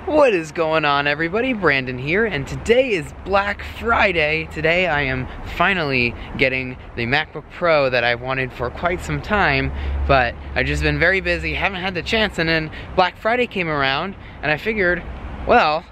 What is going on, everybody? Brandon here, and today is Black Friday. Today I am finally getting the MacBook Pro that I've wanted for quite some time, but I've just been very busy, haven't had the chance, and then Black Friday came around, and I figured, well,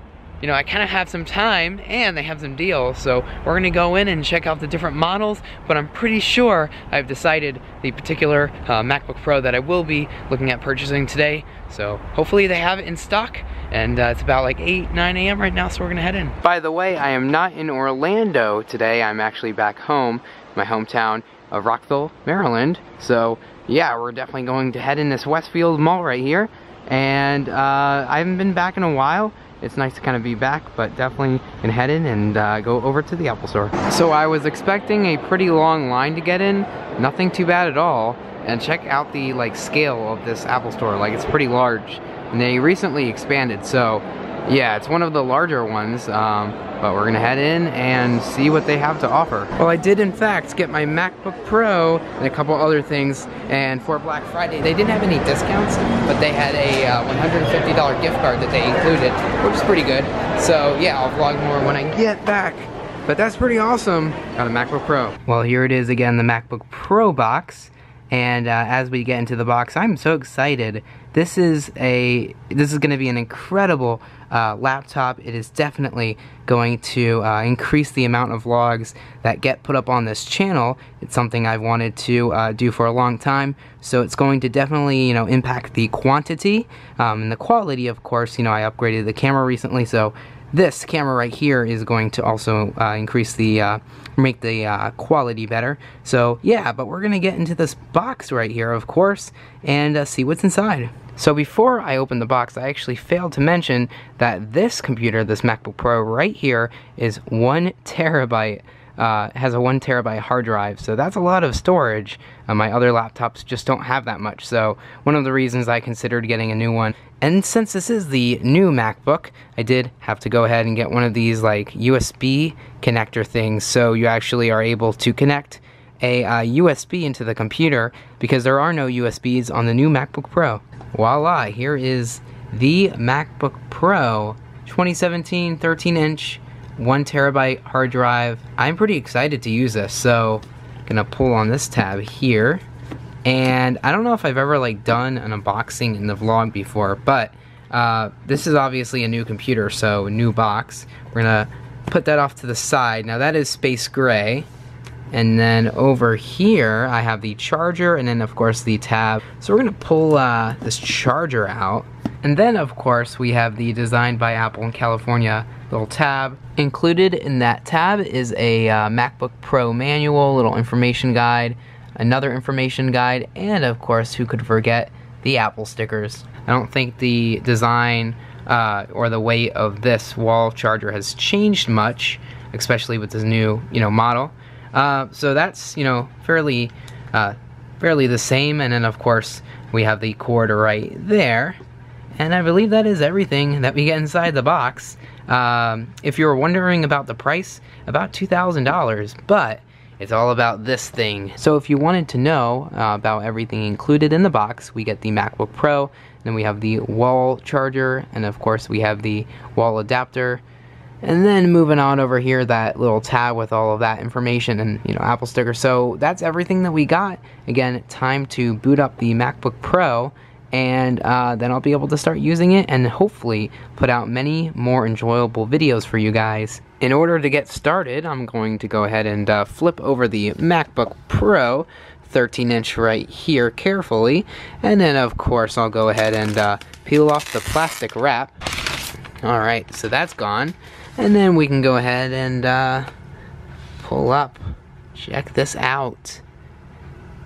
you know, I kind of have some time, and they have some deals, so we're gonna go in and check out the different models, but I'm pretty sure I've decided the particular MacBook Pro that I will be looking at purchasing today, so hopefully they have it in stock, and it's about like 9 a.m. right now, so we're gonna head in. By the way, I am not in Orlando today, I'm actually back home, my hometown of Rockville, Maryland, so yeah, we're definitely going to head in this Westfield Mall right here, and I haven't been back in a while. It's nice to kind of be back, but definitely can head in and go over to the Apple Store. So I was expecting a pretty long line to get in, nothing too bad at all. And check out the scale of this Apple Store, it's pretty large. And they recently expanded, so yeah, it's one of the larger ones, but we're gonna head in and see what they have to offer. Well, I did in fact get my MacBook Pro and a couple other things, and for Black Friday, they didn't have any discounts, but they had a $150 gift card that they included, which is pretty good. So yeah, I'll vlog more when I get back. But that's pretty awesome. Got a MacBook Pro. Well, here it is again, the MacBook Pro box. And as we get into the box, I'm so excited. This is going to be an incredible laptop. It is definitely going to increase the amount of vlogs that get put up on this channel. It's something I've wanted to do for a long time. So it's going to definitely, impact the quantity and the quality. Of course, I upgraded the camera recently, so this camera right here is going to also increase the, make the quality better. So yeah, but we're gonna get into this box right here, of course, and see what's inside. So before I open the box, I actually failed to mention that this computer, this MacBook Pro right here, is 1 terabyte. Has a 1 terabyte hard drive, so that's a lot of storage. My other laptops just don't have that much, so one of the reasons I considered getting a new one. And since this is the new MacBook, I did have to go ahead and get one of these USB connector things, so you actually are able to connect a USB into the computer, because there are no USBs on the new MacBook Pro. Voila, here is the MacBook Pro 2017 13-inch 1 terabyte hard drive. I'm pretty excited to use this, so I'm gonna pull on this tab here. And I don't know if I've ever done an unboxing in the vlog before, but this is obviously a new computer, so new box. We're gonna put that off to the side. Now that is space gray. And then over here I have the charger, and then of course the tab. So we're gonna pull this charger out. And then of course we have the Designed by Apple in California little tab. Included in that tab is a MacBook Pro manual, little information guide, another information guide, and of course, who could forget the Apple stickers. I don't think the design or the weight of this wall charger has changed much, especially with this new model. So that's fairly the same. And then of course we have the cord right there. And I believe that is everything that we get inside the box. If you were wondering about the price, about $2,000, but it's all about this thing. So if you wanted to know about everything included in the box, we get the MacBook Pro, then we have the wall charger, and of course we have the wall adapter. And then moving on over here, that little tab with all of that information and Apple sticker. So that's everything that we got. Again, time to boot up the MacBook Pro, and then I'll be able to start using it and hopefully put out many more enjoyable videos for you guys. In order to get started, I'm going to go ahead and flip over the MacBook Pro 13-inch right here carefully, and then of course I'll go ahead and peel off the plastic wrap. Alright, so that's gone, and then we can go ahead and pull up. Check this out.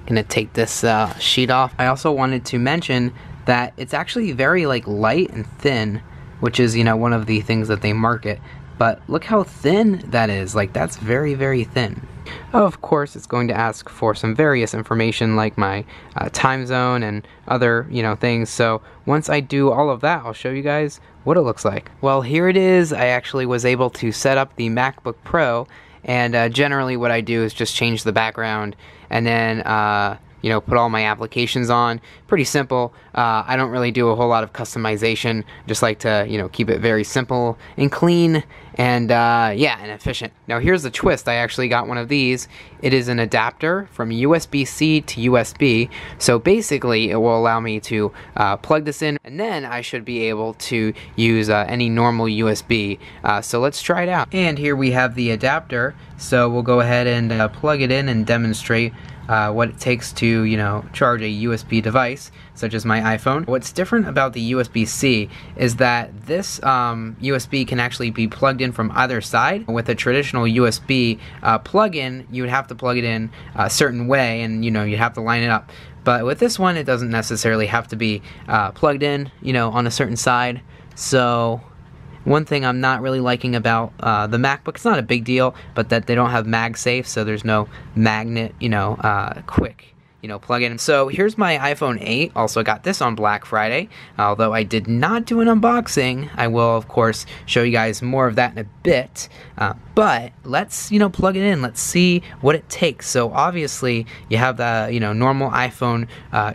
Gonna take this sheet off. I also wanted to mention that it's actually very light and thin, which is one of the things that they market, but look how thin that is. That's very, very thin. Of course, it's going to ask for some various information like my time zone and other things, so once I do all of that, I'll show you guys what it looks like. Well, here it is. I actually was able to set up the MacBook Pro, and generally what I do is just change the background and then you know, put all my applications on. Pretty simple. I don't really do a whole lot of customization. Just like to, you know, keep it very simple and clean and yeah, and efficient. Now here's the twist. I actually got one of these. It is an adapter from USB-C to USB. So basically it will allow me to plug this in, and then I should be able to use any normal USB. So let's try it out. And here we have the adapter. So we'll go ahead and plug it in and demonstrate what it takes to, you know, charge a USB device such as my iPhone. What's different about the USB-C is that this USB can actually be plugged in from either side. With a traditional USB plug-in, you would have to plug it in a certain way, and you know, you'd have to line it up. But with this one, it doesn't necessarily have to be plugged in, you know, on a certain side. So one thing I'm not really liking about the MacBook, it's not a big deal, but that they don't have MagSafe, so there's no magnet, you know, quick, you know, plug in. So here's my iPhone 8. Also got this on Black Friday. Although I did not do an unboxing, I will of course show you guys more of that in a bit. But let's, you know, plug it in. Let's see what it takes. So obviously you have the, you know, normal iPhone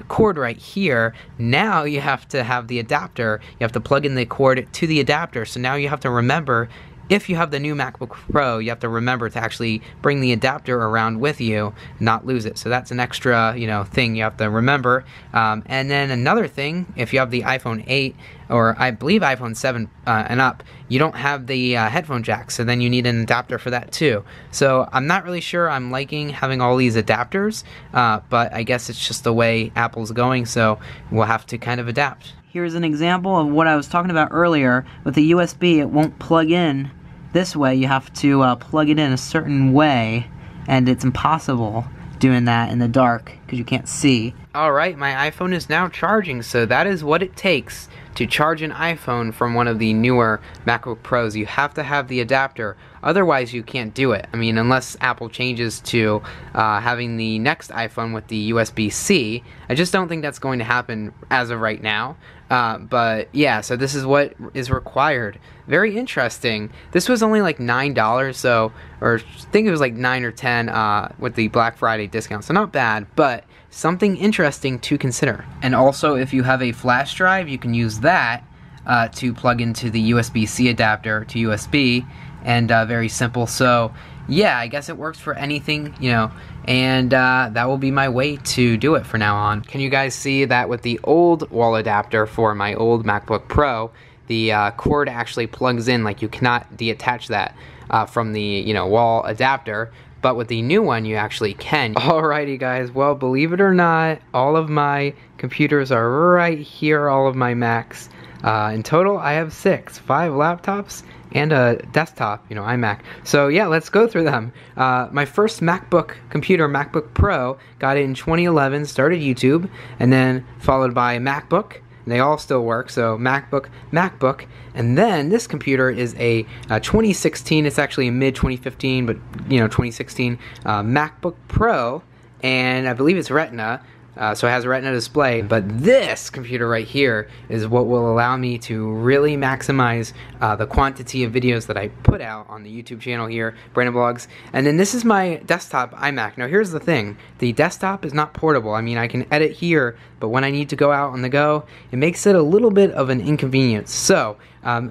cord right here. Now you have to have the adapter. You have to plug in the cord to the adapter. So now you have to remember, if you have the new MacBook Pro, you have to remember to actually bring the adapter around with you, not lose it. So that's an extra, you know, thing you have to remember. And then another thing, if you have the iPhone 8 or I believe iPhone 7 and up, you don't have the headphone jack, so then you need an adapter for that too. So I'm not really sure I'm liking having all these adapters, but I guess it's just the way Apple's going, so we'll have to kind of adapt. Here's an example of what I was talking about earlier. With the USB, it won't plug in this way. You have to plug it in a certain way, and it's impossible doing that in the dark because you can't see. Alright, my iPhone is now charging, so that is what it takes to charge an iPhone from one of the newer MacBook Pros. You have to have the adapter, otherwise you can't do it. I mean, unless Apple changes to having the next iPhone with the USB-C. I just don't think that's going to happen as of right now. But yeah, so this is what is required. Very interesting. This was only like $9, so, or I think it was like 9 or 10 with the Black Friday discount, so not bad, but something interesting to consider. And also, if you have a flash drive, you can use that to plug into the USB-C adapter to USB, and very simple. So yeah, I guess it works for anything, you know, and that will be my way to do it for now on. Can you guys see that with the old wall adapter for my old MacBook Pro, the cord actually plugs in, like you cannot detach that from the, you know, wall adapter, but with the new one you actually can. Alrighty guys, well, believe it or not, all of my computers are right here, all of my Macs. In total I have 6, 5 laptops and a desktop, you know, iMac. So yeah, let's go through them. My first MacBook computer, MacBook Pro, got it in 2011, started YouTube, and then followed by MacBook. They all still work, so MacBook, MacBook, and then this computer is a 2016, it's actually a mid-2015, but, you know, 2016 MacBook Pro, and I believe it's Retina, so it has a Retina display, but this computer right here is what will allow me to really maximize the quantity of videos that I put out on the YouTube channel here, BrandonBlogs. And then this is my desktop iMac. Now here's the thing, the desktop is not portable. I mean, I can edit here, but when I need to go out on the go, it makes it a little bit of an inconvenience. So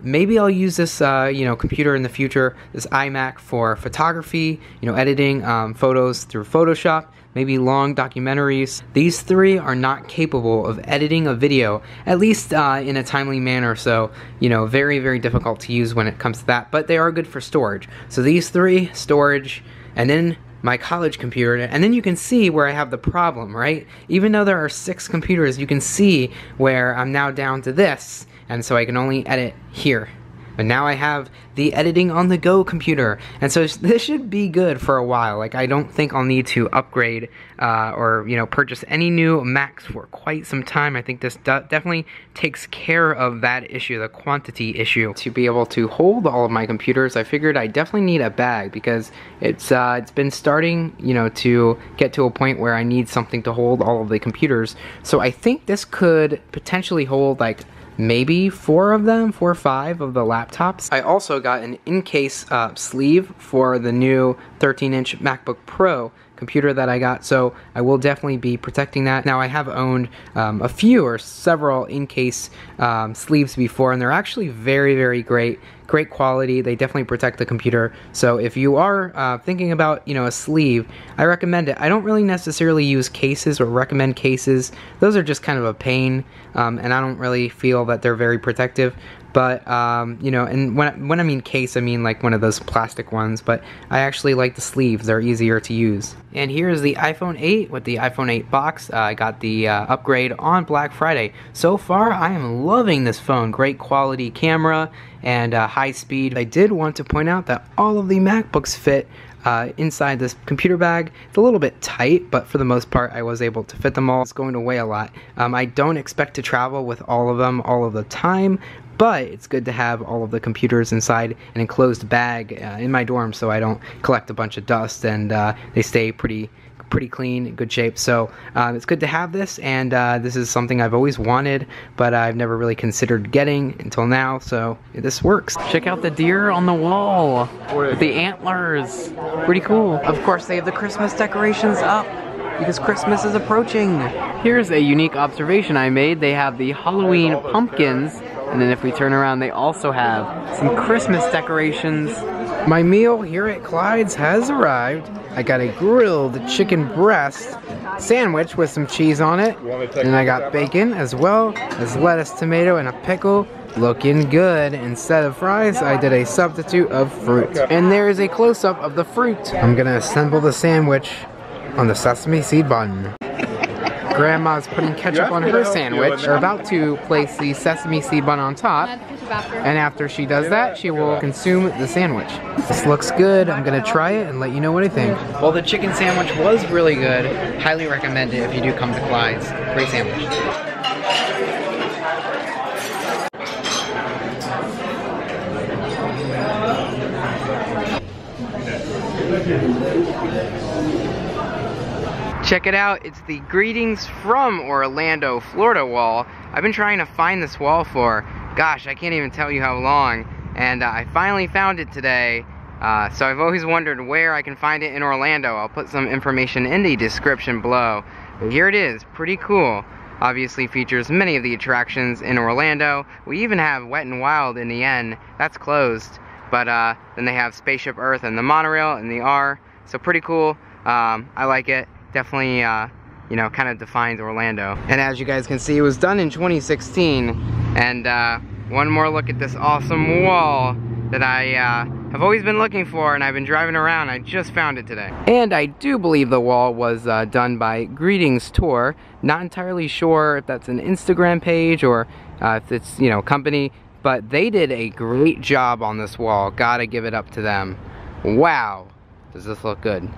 maybe I'll use this you know, computer in the future, this iMac, for photography, you know, editing photos through Photoshop, maybe long documentaries. These three are not capable of editing a video, at least in a timely manner, so, you know, very, very difficult to use when it comes to that, but they are good for storage. So these three, storage, and then my college computer, and then you can see where I have the problem, right? Even though there are 6 computers, you can see where I'm now down to this, and so I can only edit here. But now I have the editing on the go computer, and so this should be good for a while. Like, I don't think I'll need to upgrade or, you know, purchase any new Macs for quite some time. I think this definitely takes care of that issue, the quantity issue. To be able to hold all of my computers, I figured I definitely need a bag, because it's been starting, you know, to get to a point where I need something to hold all of the computers. So I think this could potentially hold like maybe 4 of them, 4 or 5 of the laptops. I also got an in-case sleeve for the new 13-inch MacBook Pro computer that I got, so I will definitely be protecting that. Now, I have owned a few or several in-case sleeves before, and they're actually very, very great quality. They definitely protect the computer. So if you are thinking about, you know, a sleeve, I recommend it. I don't really necessarily use cases or recommend cases. Those are just kind of a pain, and I don't really feel that they're very protective. But, you know, and when I mean case, I mean like one of those plastic ones, but I actually like the sleeves. They're easier to use. And here is the iPhone 8 with the iPhone 8 box. I got the upgrade on Black Friday. So far, I am loving this phone. Great quality camera and high speed. I did want to point out that all of the MacBooks fit inside this computer bag. It's a little bit tight, but for the most part I was able to fit them all. It's going to weigh a lot. I don't expect to travel with all of them all of the time, but it's good to have all of the computers inside an enclosed bag in my dorm so I don't collect a bunch of dust, and they stay pretty clean, in good shape. So it's good to have this, and this is something I've always wanted, but I've never really considered getting until now, so this works. Check out the deer on the wall with the antlers. Pretty cool. Of course, they have the Christmas decorations up because Christmas is approaching. Here's a unique observation I made. They have the Halloween pumpkins, and then if we turn around, they also have some Christmas decorations. My meal here at Clyde's has arrived. I got a grilled chicken breast sandwich with some cheese on it. And I got bacon as well as lettuce, tomato, and a pickle. Looking good. Instead of fries, I did a substitute of fruit. And there is a close-up of the fruit. I'm gonna assemble the sandwich on the sesame seed bun. Grandma's putting ketchup on her sandwich. We're about to place the sesame seed bun on top, and after she does that, she will consume the sandwich. This looks good. I'm gonna try it and let you know what I think. Well, the chicken sandwich was really good. Highly recommend it if you do come to Clyde's. Great sandwich. Check it out, it's the Greetings from Orlando, Florida wall. I've been trying to find this wall for, gosh, I can't even tell you how long, and I finally found it today. So I've always wondered where I can find it in Orlando. I'll put some information in the description below. But here it is, pretty cool. Obviously features many of the attractions in Orlando. We even have Wet n Wild in the end, that's closed. But then they have Spaceship Earth and the monorail and the R, so pretty cool. I like it. Definitely, you know, kind of defines Orlando. And as you guys can see, it was done in 2016. And one more look at this awesome wall that I have always been looking for, and I've been driving around. I just found it today. And I do believe the wall was done by Greetings Tour. Not entirely sure if that's an Instagram page or if it's, you know, company, but they did a great job on this wall. Gotta give it up to them. Wow, does this look good.